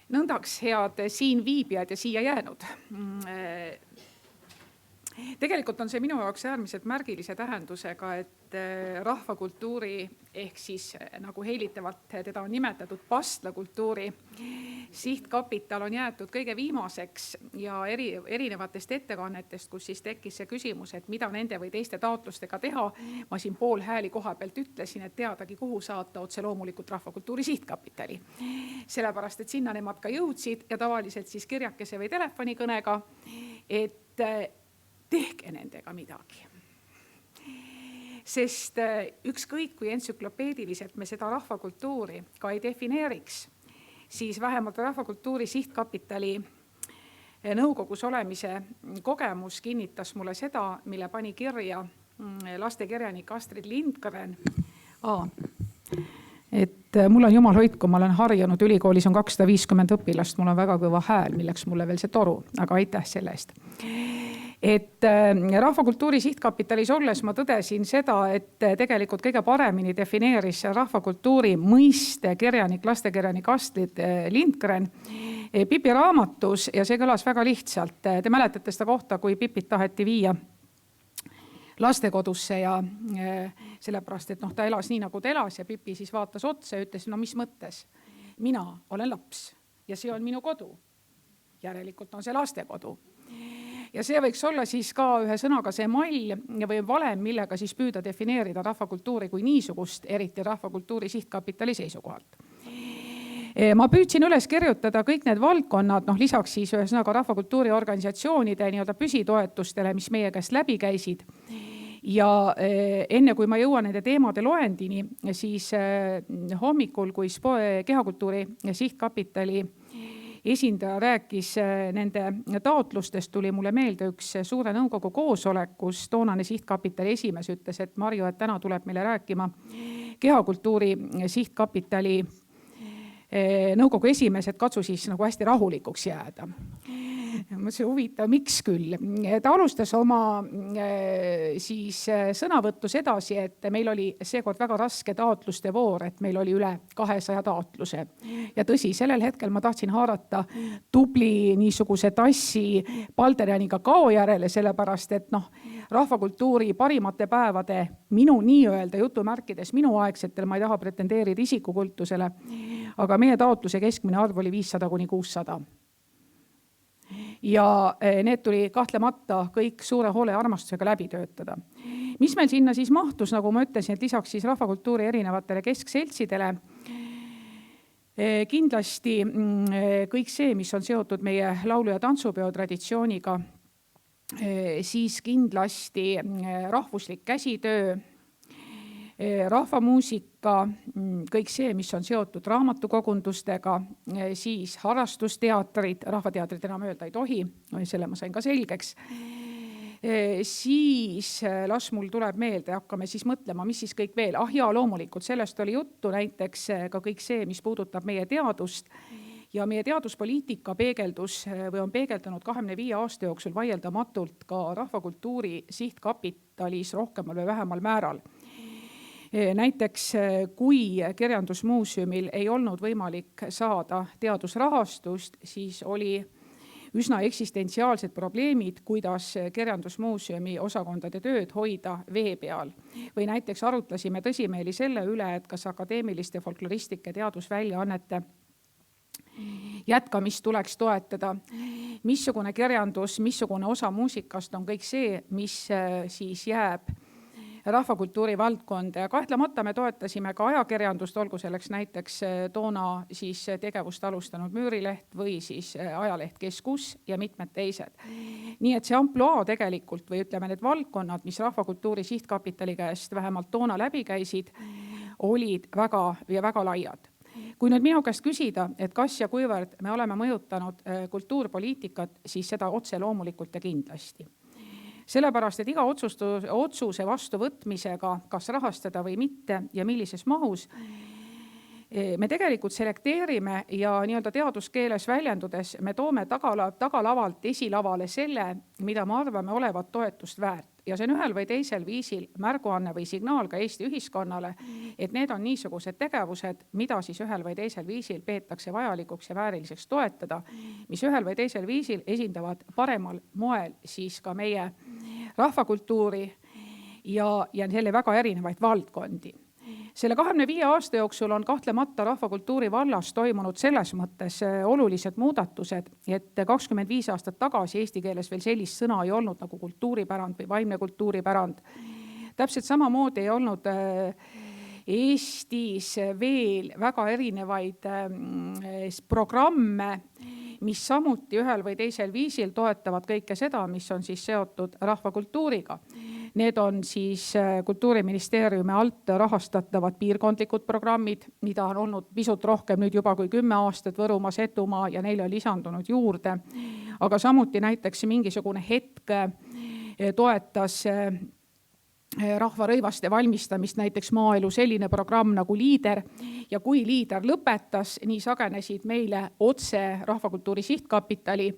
Nõndaks, head siin viibijad ja siia jäänud. Tegelikult on see minu jaoks äärmiselt märgilise tähendusega, et rahvakultuuri ehk siis nagu heilitavalt teda on nimetatud pastlakultuuri sihtkapital on jäetud kõige viimaseks ja erinevatest ettekannetest, kus siis tekkis see küsimus, et mida nende või teiste taotlustega teha. Ma siin pool hääli koha pealt ütlesin, et teadagi, kuhu saata otse loomulikult rahvakultuuri sihtkapitali. Sellepärast, et sinna nemad ka jõudsid ja tavaliselt siis kirjakese või telefonikõnega, et tehke nendega midagi. Sest ükskõik kui entsüklopeediliselt me seda rahvakultuuri ka ei defineeriks, siis vähemalt rahvakultuuri sihtkapitali nõukogus olemise kogemus kinnitas mulle seda, mille pani kirja lastekirjanik Astrid Lindgren. Et mul on jumal hoidku, ma olen harjunud, ülikoolis on 250 õpilast, mul on väga kõva hääl, milleks mulle veel see toru, aga aitäh selle eest. Et rahvakultuuri sihtkapitalis olles ma tõdesin seda, et tegelikult kõige paremini defineeris rahvakultuuri mõiste kirjanik, lastekirjanik Astrid Lindgren Pipi raamatus ja see kõlas väga lihtsalt. Te mäletate seda kohta, kui Pipit taheti viia lastekodusse ja sellepärast, et ta elas nii nagu ta elas ja Pipi siis vaatas otsa ja ütles, no mis mõttes? Mina olen laps ja see on minu kodu. Järelikult on see lastekodu. Ja see võiks olla siis ka ühe sõnaga see mall või valem, millega siis püüda defineerida rahvakultuuri kui niisugust, eriti rahvakultuuri sihtkapitali seisukohalt. Ma püüdsin üles kirjutada kõik need valdkonnad, lisaks siis ühesõnaga rahvakultuuri organisatsioonide püsitoetustele, mis meie käest läbi käisid. Ja enne kui ma jõuan nende teemade loendini, siis hommikul, kui kehakultuuri sihtkapitali esindaja rääkis nende taotlustest, tuli mulle meelde üks suure nõukogu koosolek, kus toonane sihtkapitali esimees ütles, et Marju, et täna tuleb meile rääkima kehakultuuri sihtkapitali nõukogu esimees, et katsu siis nagu hästi rahulikuks jääda. Mõtlesin huvitav, miks küll. Ta alustas oma siis sõnavõttu sedasi, et meil oli seekord väga raske taotluste voor, et meil oli üle 200 taotluse. Ja tõsi, sellel hetkel ma tahtsin haarata tubli niisuguse tassi Balderjaniga kao järele, sellepärast, et rahvakultuuri parimate päevade minu nii-öelda jutumärkides minuaegsetel, ma ei taha pretendeerida isikukultusele, aga meie taotluse keskmine arv oli 500–600. Ja need tuli kahtlemata kõik suure hoole ja armastusega läbi töötada. Mis meil sinna siis mahtus, nagu ma ütlesin, et lisaks siis rahvakultuuri erinevatele keskseltsidele, kindlasti kõik see, mis on seotud meie laulu- ja tantsupeo traditsiooniga, siis kindlasti rahvuslik käsitöö, rahvamuusika, kõik see, mis on seotud raamatukogundustega, siis harrastusteatrid, rahvateatrid enam öelda ei tohi, selle ma sain ka selgeks. Siis las mul tuleb meelde, hakkame siis mõtlema, mis siis kõik veel. Ja loomulikult sellest oli juttu, näiteks ka kõik see, mis puudutab meie teadust ja meie teaduspoliitika peegeldus või on peegeldanud 25 aasta jooksul vaieldamatult ka rahvakultuuri sihtkapitalis rohkemal või vähemal määral. Näiteks kui Kirjandusmuuseumil ei olnud võimalik saada teadusrahastust, siis oli üsna eksistentsiaalsed probleemid, kuidas Kirjandusmuuseumi osakondade tööd hoida vee peal. Või näiteks arutasime tõsimeeli selle üle, et kas akadeemiliste folkloristike teadusväljaannete jätkamist tuleks toetada. Missugune kirjandus, missugune osa muusikast on kõik see, mis siis jääb rahvakultuuri valdkonda ja kahtlemata me toetasime ka ajakirjandust, olgu selleks näiteks toona siis tegevust alustanud Müürileht või siis ajaleht Keskus ja mitmed teised. Nii et see ampluaa tegelikult või ütleme need valdkonnad, mis rahvakultuuri sihtkapitali käest vähemalt toona läbi käisid, olid väga ja väga laiad. Kui nüüd minu käest küsida, et kas ja kuivõrd me oleme mõjutanud kultuurpoliitikat, siis seda otse loomulikult ja kindlasti. Sellepärast, et iga otsuse vastuvõtmisega, kas rahastada või mitte ja millises mahus, me tegelikult selekteerime ja nii-öelda teaduskeeles väljendudes me toome tagalavalt esilavale selle, mida me arvame olevat toetust väärt. ja see on ühel või teisel viisil märguanne või signaal ka Eesti ühiskonnale, et need on niisugused tegevused, mida siis ühel või teisel viisil peetakse vajalikuks ja vääriliseks toetada, mis ühel või teisel viisil esindavad paremal moel siis ka meie rahvakultuuri ja selle väga erinevaid valdkondi. Selle 25 aasta jooksul on kahtlemata rahvakultuuri vallas toimunud selles mõttes olulised muudatused, et 25 aastat tagasi eesti keeles veel sellist sõna ei olnud nagu kultuuripärand või vaimne kultuuripärand. Täpselt samamoodi ei olnud Eestis veel väga erinevaid programme, mis samuti ühel või teisel viisil toetavad kõike seda, mis on siis seotud rahvakultuuriga. Need on siis Kultuuriministeeriumi alt rahastatavad piirkondlikud programmid, mida on olnud pisut rohkem nüüd juba kui 10 aastat Võrumaa, Setumaa ja neile on lisandunud juurde. Aga samuti näiteks mingisugune hetk toetas rahvarõivaste valmistamist näiteks maaelu selline programm nagu Liider ja kui Liider lõpetas, nii sagenesid meile otse Rahvakultuuri Sihtkapitali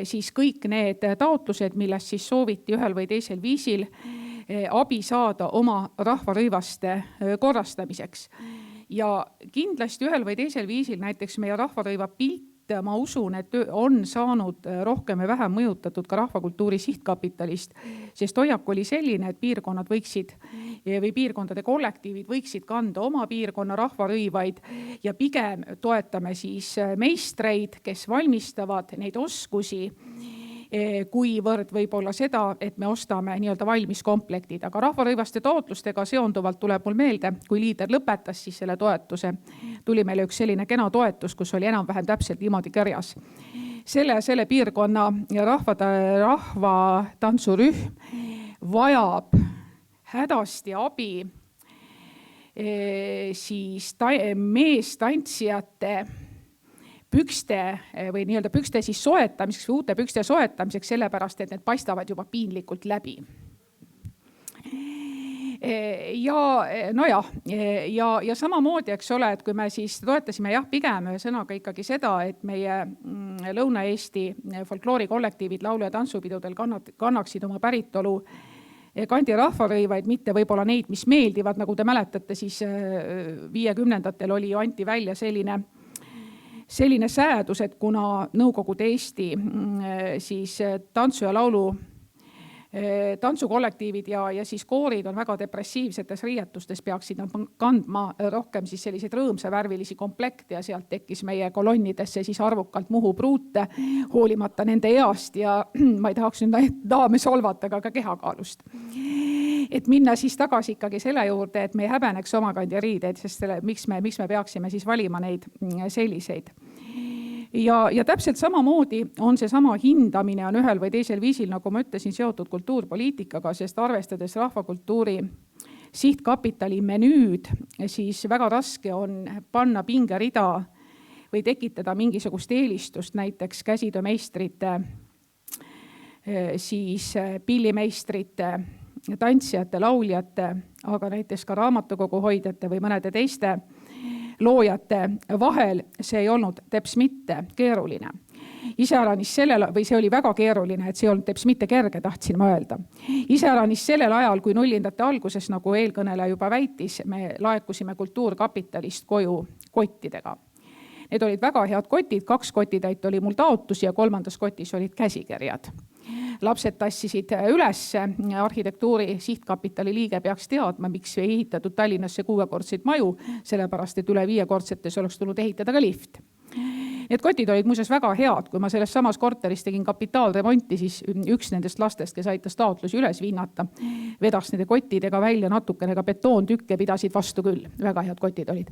siis kõik need taotlused, millest siis sooviti ühel või teisel viisil abi saada oma rahvarõivaste korrastamiseks. Ja kindlasti ühel või teisel viisil näiteks meie rahvarõiva pilt, ma usun, et on saanud rohkem ja vähem mõjutatud ka Rahvakultuuri Sihtkapitalist, sest hoiak oli selline, et piirkonnad võiksid või piirkondade kollektiivid võiksid kanda oma piirkonna rahvarõivaid ja pigem toetame siis meistreid, kes valmistavad neid oskusi, kuivõrd võib-olla seda, et me ostame nii-öelda valmis komplektid. Aga rahvarõivaste taotlustega seonduvalt tuleb mul meelde, kui Liider lõpetas siis selle toetuse, tuli meile üks selline kena toetus, kus oli enam-vähem täpselt niimoodi kirjas. Selle piirkonna rahvatantsurühm vajab hädasti abi siis meestantsijate pükste või nii-öelda pükste siis soetamiseks või uute pükste soetamiseks, sellepärast, et need paistavad juba piinlikult läbi. Ja samamoodi, eks ole, et kui me siis toetasime pigem sõnaga ikkagi seda, et meie Lõuna-Eesti folkloorikollektiivid laulu- ja tantsupidudel kannaksid oma päritolu kandi rahvarõivaid, mitte võib-olla neid, mis meeldivad, nagu te mäletate, siis 50ndatel oli ju anti välja selline säädus, et kuna Nõukogude Eesti siis tantsu- ja laulu tantsukollektiivid ja siis koorid on väga depressiivsetes riietustes, peaksid kandma rohkem siis selliseid rõõmsavärvilisi komplekte ja sealt tekkis meie kolonnidesse siis arvukalt muhupruute, hoolimata nende east ja ma ei tahaks nüüd daame solvata, aga ka kehakaalust. Et minna siis tagasi ikkagi selle juurde, et me ei häbeneks omakandi riideid, sest miks me peaksime siis valima neid selliseid. Ja täpselt samamoodi on see sama hindamine on ühel või teisel viisil, nagu ma ütlesin, seotud kultuurpoliitikaga, sest arvestades Rahvakultuuri Sihtkapitali menüüd, siis väga raske on panna pingerida või tekitada mingisugust eelistust näiteks käsitöömeistrite, siis pillimeistrite, tantsijate, lauljate, aga näiteks ka raamatukoguhoidjate või mõnede teiste loojate vahel, see ei olnud teps mitte keeruline. Iseäranis sellel, või see oli väga keeruline, et see ei olnud teps mitte kerge, tahtsin ma öelda. Iseäranis sellel ajal, kui nullindate alguses, nagu eelkõneleja juba väitis, me laekusime Kultuurkapitalist koju kottidega. Need olid väga head kotid, 2 kotitäit oli mul taotusi ja 3. kotis olid käsikirjad. Lapsed tassisid üles, arhitektuuri Sihtkapitali liige peaks teadma, miks ei ehitatud Tallinnasse 6-kordseid maju, sellepärast, et üle 5-kordsetes oleks tulnud ehitada ka lift. Need kotid olid muuseas väga head, kui ma selles samas korteris tegin kapitaalremonti, siis üks nendest lastest, kes aitas taotlusi üles vinnata, vedas nende kottidega välja natukene ka betoontükke, pidasid vastu küll, väga head kotid olid.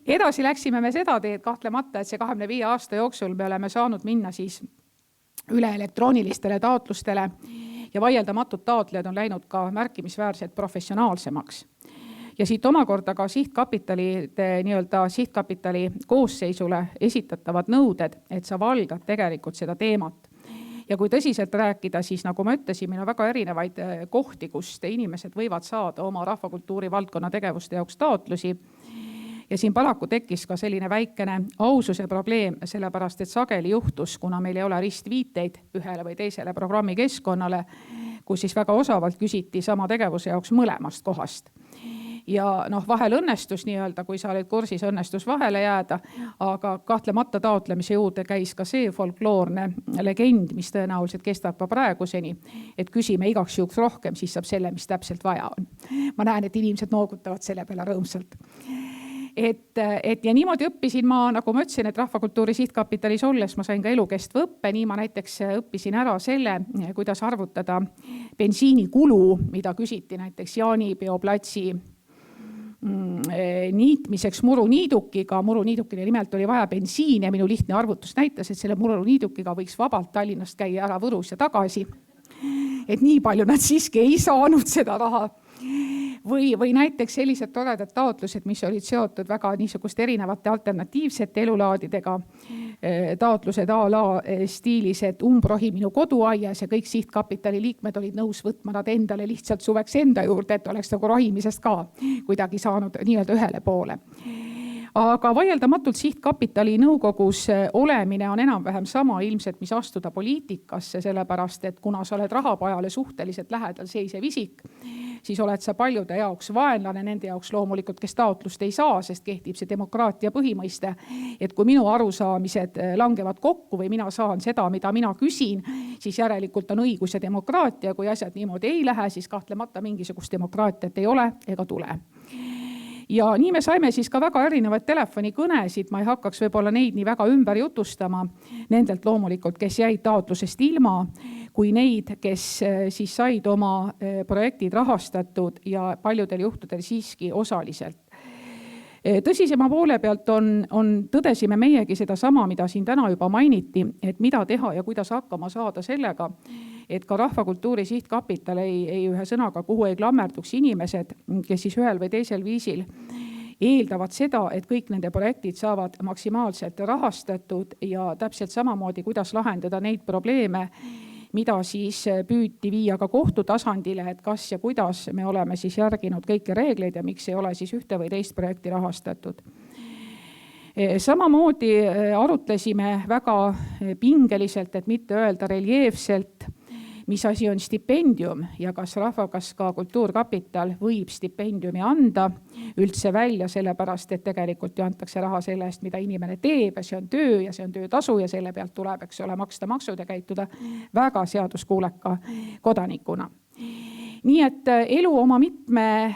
Edasi läksime me seda teed kahtlemata, et see 25 aasta jooksul me oleme saanud minna siis üle elektroonilistele taotlustele ja vaieldamatult taotlejad on läinud ka märkimisväärselt professionaalsemaks. Ja siit omakorda ka Sihtkapitali koosseisule esitatavad nõuded, et sa valdad tegelikult seda teemat. Ja kui tõsiselt rääkida, siis nagu ma ütlesin, meil on väga erinevaid kohti, kust inimesed võivad saada oma rahvakultuuri valdkonna tegevuste jaoks taotlusi. Ja siin paraku tekkis ka selline väikene aususe probleem, sellepärast et sageli juhtus, kuna meil ei ole ristviiteid ühele või teisele programmi keskkonnale, kus siis väga osavalt küsiti sama tegevuse jaoks mõlemast kohast. Ja vahel õnnestus nii-öelda, kui sa olid kursis, õnnestus vahele jääda, aga kahtlemata taotlemise juurde käis ka see folkloorne legend, mis tõenäoliselt kestab ka praeguseni, et küsime igaks juhuks rohkem, siis saab selle, mis täpselt vaja on. Ma näen, et inimesed noogutavad selle peale rõõmsalt. Ja niimoodi õppisin ma, nagu ma ütlesin, et Rahvakultuuri Sihtkapitalis olles ma sain ka elukestva õppe, nii ma näiteks õppisin ära selle, kuidas arvutada bensiinikulu, mida küsiti näiteks Jaanipeo platsi niitmiseks muruniidukiga. Muruniidukile nimelt oli vaja bensiin ja minu lihtne arvutus näitas, et selle muruniidukiga võiks vabalt Tallinnast käia ära Võrus ja tagasi. Et nii palju nad siiski ei saanud seda raha. Või näiteks sellised toredad taotlused, mis olid seotud väga niisuguste erinevate alternatiivsete elulaadidega. Taotlused a la stiilis, et umbrohi minu koduaias ja kõik Sihtkapitali liikmed olid nõus võtma nad endale lihtsalt suveks enda juurde, et oleks nagu rohimisest ka kuidagi saanud nii-öelda ühele poole. Aga vaieldamatult Sihtkapitali nõukogus olemine on enam-vähem sama ilmselt, mis astuda poliitikasse, sellepärast, et kuna sa oled rahapajale suhteliselt lähedal seisev isik, siis oled sa paljude jaoks vaenlane, nende jaoks loomulikult, kes taotlust ei saa, sest kehtib see demokraatia põhimõiste, et kui minu arusaamised langevad kokku või mina saan seda, mida mina küsin, siis järelikult on õigus ja demokraatia. Kui asjad niimoodi ei lähe, siis kahtlemata mingisugust demokraatiat ei ole ega tule. Ja nii me saime siis ka väga erinevaid telefonikõnesid, ma ei hakkaks võib-olla neid nii väga ümber jutustama, nendelt loomulikult, kes jäid taotlusest ilma, kui neid, kes siis said oma projektid rahastatud ja paljudel juhtudel siiski osaliselt. Tõsisema poole pealt tõdesime meiegi seda sama, mida siin täna juba mainiti, et mida teha ja kuidas hakkama saada sellega, et ka Rahvakultuuri Sihtkapital ei ühe sõnaga, kuhu ei klammerduks inimesed, kes siis ühel või teisel viisil eeldavad seda, et kõik nende projektid saavad maksimaalselt rahastatud ja täpselt samamoodi, kuidas lahendada neid probleeme, mida siis püüti viia ka kohtu tasandile, et kas ja kuidas me oleme siis järginud kõiki reegleid ja miks ei ole siis ühte või teist projekti rahastatud. Samamoodi arutlesime väga pingeliselt, et mitte öelda reljeefselt, mis asi on stipendium ja kas ka Kultuurkapital võib stipendiumi anda üldse välja, sellepärast, et tegelikult ju antakse raha selle eest, mida inimene teeb ja see on töö ja see on töötasu ja selle pealt tuleb, eks ole, maksta maksud ja käituda väga seaduskuuleka kodanikuna. Nii et elu oma mitme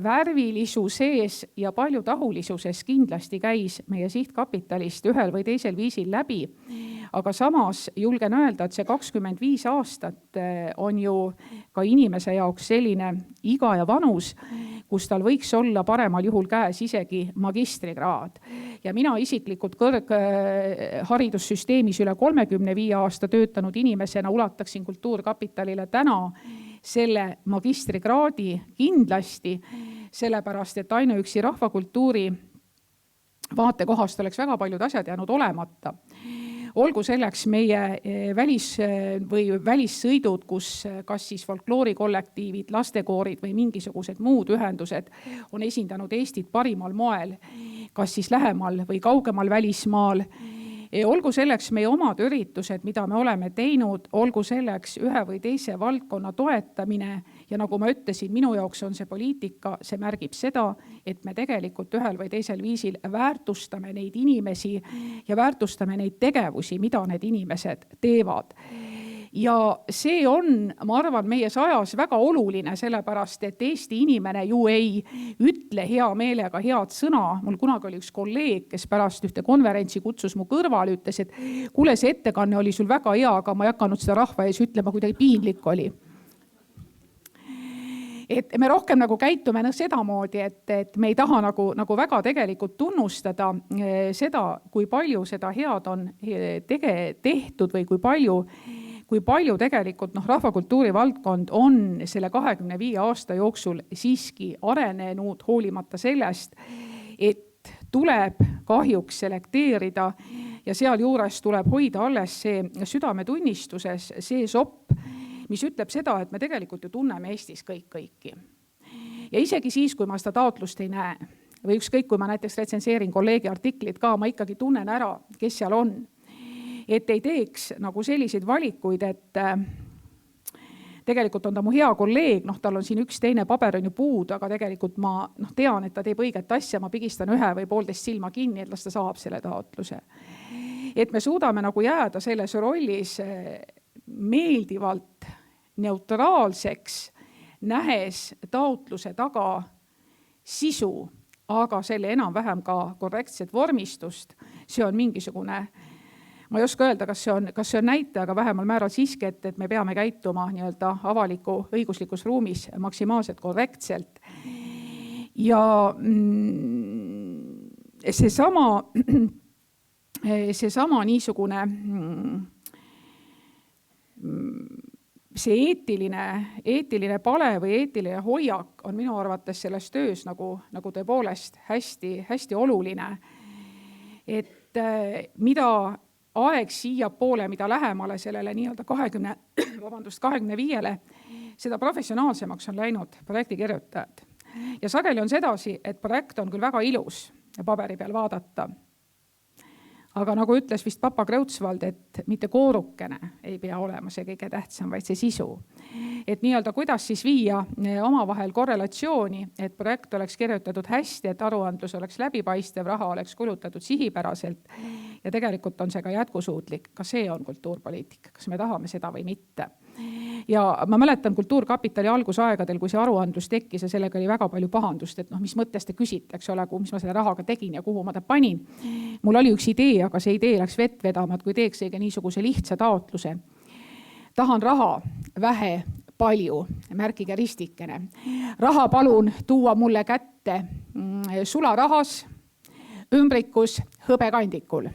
värvilisuses ja paljutahulisuses kindlasti käis meie Sihtkapitalist ühel või teisel viisil läbi. Aga samas julgen öelda, et see 25 aastat on ju ka inimese jaoks selline iga ja vanus, kus tal võiks olla paremal juhul käes isegi magistrikraad. Ja mina isiklikult kõrgharidussüsteemis üle 35 aasta töötanud inimesena ulataksin Kultuurkapitalile täna selle magistrikraadi kindlasti, sellepärast, et ainuüksi rahvakultuuri vaatekohast oleks väga paljud asjad jäänud olemata. Olgu selleks meie välissõidud, kus kas siis folkloorikollektiivid, lastekoorid või mingisugused muud ühendused on esindanud Eestit parimal moel, kas siis lähemal või kaugemal välismaal. Olgu selleks meie omad üritused, mida me oleme teinud, olgu selleks ühe või teise valdkonna toetamine ja nagu ma ütlesin, minu jaoks on see poliitika, see märgib seda, et me tegelikult ühel või teisel viisil väärtustame neid inimesi ja väärtustame neid tegevusi, mida need inimesed teevad. Ja see on, ma arvan, meie ajas väga oluline, sellepärast, et Eesti inimene ju ei ütle hea meelega head sõna. Mul kunagi oli üks kolleeg, kes pärast ühte konverentsi kutsus mu kõrval, ütles, et kuule, see ettekanne oli sul väga hea, aga ma ei hakanud seda rahva ees ütlema, kuidagi piinlik oli. Et me rohkem nagu käitume sedamoodi, et me ei taha nagu väga tegelikult tunnustada seda, kui palju seda head on tehtud või kui palju tegelikult rahvakultuuri valdkond on selle 25 aasta jooksul siiski arenenud, hoolimata sellest, et tuleb kahjuks selekteerida ja seal juures tuleb hoida alles see südametunnistuses, see sopp, mis ütleb seda, et me tegelikult ju tunneme Eestis kõiki. Ja isegi siis, kui ma seda taotlust ei näe, või ükskõik, kui ma näiteks retsenseerin kolleegi artiklit ka, ma ikkagi tunnen ära, kes seal on. Et ei teeks nagu selliseid valikuid, et tegelikult on ta mu hea kolleeg, tal on siin üks teine paber on ju puudu, aga tegelikult ma tean, et ta teeb õiget asja, ma pigistan 1 või 1,5 silma kinni, et las ta saab selle taotluse. Et me suudame nagu jääda selles rollis meeldivalt neutraalseks, nähes taotluse taga sisu, aga selle enam-vähem ka korrektset vormistust. See on mingisugune, ma ei oska öelda, kas see on näitaja, aga vähemal määral siiski, et me peame käituma nii-öelda avaliku õiguslikus ruumis maksimaalselt korrektselt. Ja seesama niisugune see eetiline pale või eetiline hoiak on minu arvates selles töös nagu tõepoolest hästi oluline. Et mida aeg siia poole, mida lähemale sellele nii-öelda 25-le, seda professionaalsemaks on läinud projektikirjutajad. Ja sageli on sedasi, et projekt on küll väga ilus paberi peal vaadata, aga nagu ütles vist Papa Kreutzwald, et mitte koorukene ei pea olema see kõige tähtsam, vaid see sisu. Et nii-öelda kuidas siis viia omavahel korrelatsiooni, et projekt oleks kirjutatud hästi, et aruandlus oleks läbipaistev, raha oleks kulutatud sihipäraselt ja tegelikult on see ka jätkusuutlik. Ka see on kultuurpoliitika, kas me tahame seda või mitte. Ja ma mäletan Kultuurkapitali algusaegadel, kui see aruandlus tekkis ja sellega oli väga palju pahandust, et mis mõttes te küsite, eks ole, mis ma selle rahaga tegin ja kuhu ma ta panin. Mul oli üks idee, aga see idee läks vett vedama, et kui teeks õige niisuguse lihtsa taotluse. Tahan raha, vähe, palju, märkige ristikene. Raha palun tuua mulle kätte sularahas, ümbrikus, hõbekandikul.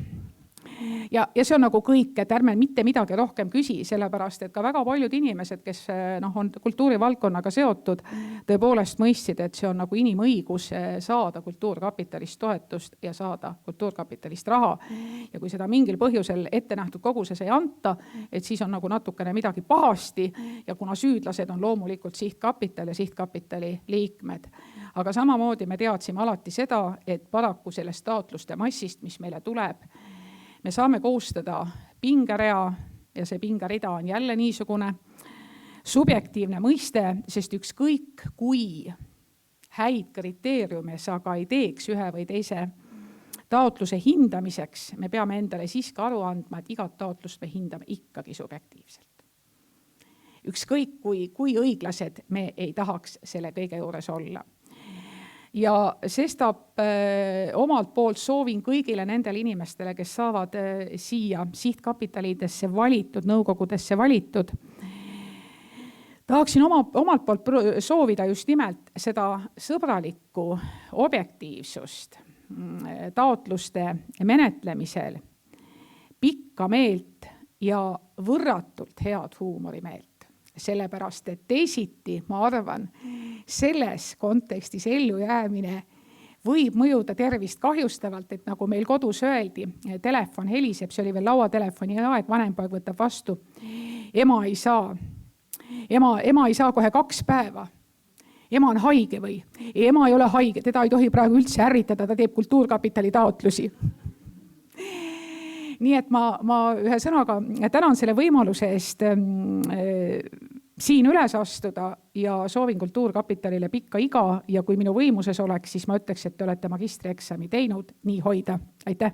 Ja see on nagu kõik, et ärme mitte midagi rohkem küsi, sellepärast, et ka väga paljud inimesed, kes on kultuurivaldkonnaga seotud, tõepoolest mõistsid, et see on nagu inimõigus saada Kultuurkapitalist toetust ja saada Kultuurkapitalist raha. Ja kui seda mingil põhjusel ette nähtud koguses ei anta, et siis on nagu natukene midagi pahasti ja kuna süüdlased on loomulikult sihtkapital ja sihtkapitali liikmed. Aga samamoodi me teadsime alati seda, et paraku sellest taotluste massist, mis meile tuleb, me saame koostada pingerea ja see pingerida on jälle niisugune subjektiivne mõiste, sest ükskõik kui häid kriteeriume sa ka ei teeks ühe või teise taotluse hindamiseks, me peame endale siiski aru andma, et igat taotlust me hindame ikkagi subjektiivselt. Ükskõik kui õiglased me ei tahaks selle kõige juures olla. Ja sestap omalt poolt soovin kõigile nendele inimestele, kes saavad siia sihtkapitalidesse valitud, nõukogudesse valitud. Tahaksin omalt poolt soovida just nimelt seda sõbralikku objektiivsust taotluste menetlemisel, pikka meelt ja võrratult head huumorimeelt. Sellepärast, et teisiti, ma arvan, selles kontekstis ellu jäämine võib mõjuda tervist kahjustavalt, et nagu meil kodus öeldi, telefon heliseb, see oli veel lauatelefoni aeg, vanempoeg võtab vastu. Ema ei saa kohe 2 päeva. Ema on haige või? Ema ei ole haige, teda ei tohi praegu üldse ärritada, ta teeb Kultuurkapitali taotlusi. Nii et ma ühe sõnaga tänan selle võimaluse eest siin üles astuda ja soovin Kultuurkapitalile pikka iga ja kui minu võimuses oleks, siis ma ütleks, et te olete magistrieksami teinud, nii hoida. Aitäh!